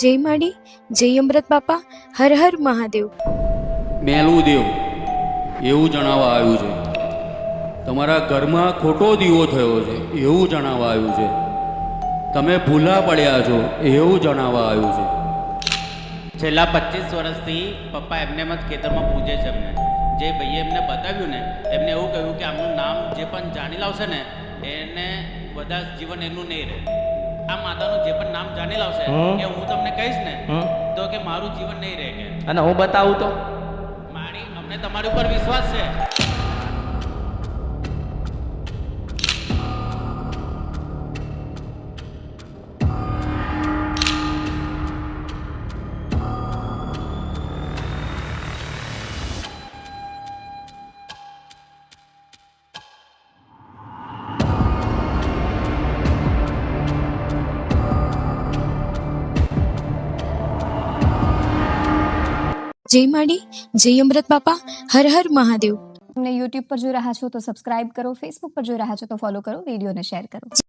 જય માડી, જય અમૃત બાપા, હર હર મહાદેવ. મેલું દેવ એવું જણાવવા આવ્યું છે. તમારા ઘરમાં ખોટો દીવો થયો છે એવું જણાવવા આવ્યું છે. તમે ભૂલા પડ્યા છો એવું જણાવવા આવ્યું છે. છેલ્લા 25 વર્ષથી પપ્પા એમને જ ખેતરમાં પૂજે છે. એમને જે ભાઈએ એમને બતાવ્યું ને એમને એવું કહ્યું કે આમનું નામ જે પણ જાણી લાવશે ને એને બધા જીવન એનું નહીં રહે. આ માતાનું જે પણ નામ જાણી લાવશે એ હું તમને કહીશ ને તો કે મારું જીવન નહીં રહે કે. અને હું બતાવું તો મારી અમને તમારી ઉપર વિશ્વાસ છે. જય માડી, જય અમૃત બાપા, હર હર મહાદેવ. તમને યુટ્યુબ પર જોઈ રહ્યા છો તો સબસ્ક્રાઇબ કરો, ફેસબુક પર જોઈ રહ્યા છો તો ફોલો કરો, વિડીયોને શેર કરો.